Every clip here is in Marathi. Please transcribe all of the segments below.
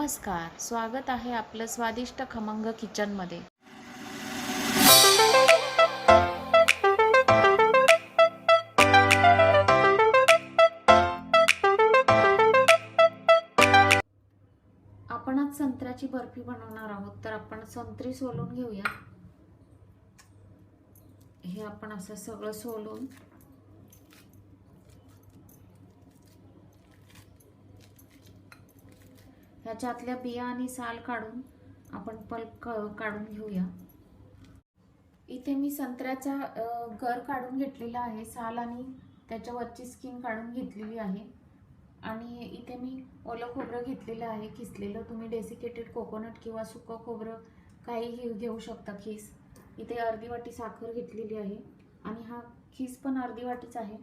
नमस्कार, स्वागत आहे आपलं स्वादिष्ट खमंग किचनमध्ये. आपण आज संत्र्याची बर्फी बनवणार आहोत. तर आपण संत्री सोलून घेऊया. हे आपण असं सगळं सोलून ह्याच्यातल्या बिया आणि साल काढून आपण पल्प काढून घेऊया. इथे मी संत्र्याचा गर काढून घेतलेला आहे, साल आणि त्याच्यावरची स्किन काढून घेतलेली आहे. आणि इथे मी ओलं खोबरं घेतलेलं आहे किसलेलं. तुम्ही डेसिकेटेड कोकोनट किंवा सुकं खोबरं काही घेऊ शकता खीस. इथे अर्धी वाटी साखर घेतलेली आहे आणि हा खीस पण अर्धी वाटीच आहे.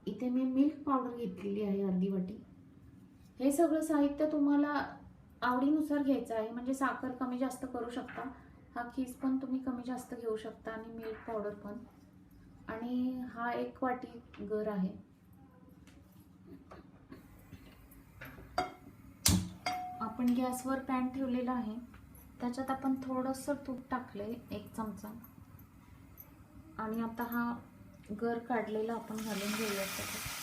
इथे मी मिल्क पावडर घेतलेली आहे अर्धी वाटी. हे सगळं साहित्य तुम्हाला आवडीनुसार घ्यायचं आहे, म्हणजे साखर कमी जास्त करू शकता. हा खीस पण तुम्ही कमी जास्त घेऊ शकता आणि मिल्क पावडर पण. आणि हा 1 वाटी गर आहे. आपण गॅसवर पॅन ठेवलेला आहे, त्याच्यात आपण थोडंसं तूप टाकलंय 1 चमचा. आणि आता हा गर काढलेला आपण घालून घेऊया त्याच्यात.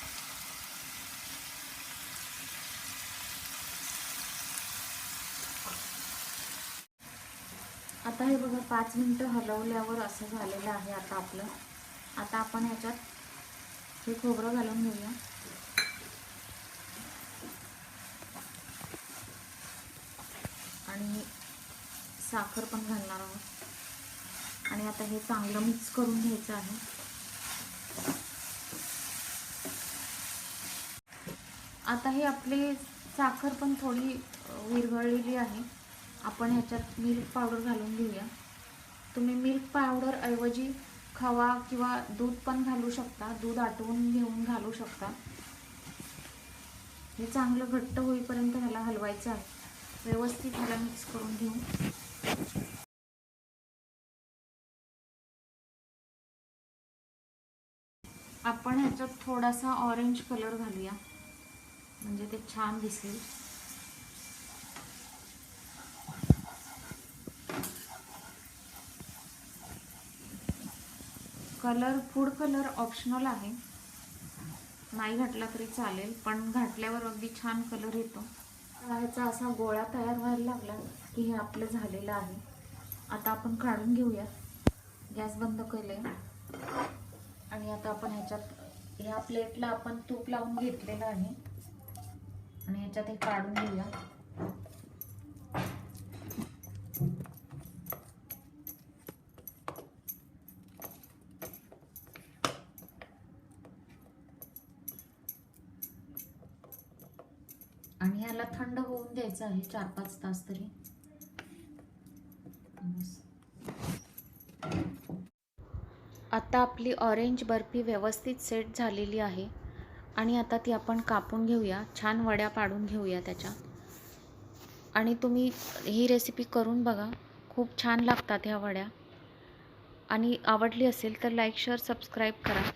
आता हे बघा 5 मिनिटं हलवल्यावर असं झालेलं आहे आता आपलं. आता आपण ह्याच्यात हे खोबरं घालून घेऊया. आणि साखर पण घालणार आहोत. आणि आता हे चांगलं मिक्स करून घ्यायचं आहे. आता हे आपली साखर पण थोडी विरघळलेली आहे. आपण ह्याच्यात मिल्क पावडर घालून घेऊया. तुम्ही मिल्क पावडर ऐवजी खवा किंवा दूध पण घालू शकता. दूध आटवून घेऊन घालू शकता. हे चांगलं घट्ट होईपर्यंत ह्याला हलवायचं आहे. व्यवस्थित ह्याला मिक्स करून घेऊ. आपण ह्याच्यात थोडासा ऑरेंज कलर घालूया, म्हणजे ते छान दिसेल. कलर फूड कलर ऑप्शनल आहे, नाही घातला तरी चालेल, पण घातल्यावर अगदी छान कलर येतो. ह्याचा असा गोळा तयार व्हायला लागला की हे आपलं झालेलं आहे. आता आपण काढून घेऊया. गॅस बंद केले आणि आता आपण ह्याच्यात ह्या प्लेटला आपण तूप लावून घेतलेलं आहे आणि ह्याच्यात हे काढून घेऊया. आणि ह्याला थंड होऊन द्यायचं आहे 4-5 तास तरी. आता आपली ऑरेंज बर्फी व्यवस्थित सेट झालेली आहे आणि आता ती आपण कापून घेऊया. छान वड्या पाडून घेऊया त्याच्या. आणि तुम्ही ही रेसिपी करून बघा, खूप छान लागतात ह्या वड्या. आणि आवडली असेल तर लाईक, शेअर, सबस्क्राईब करा.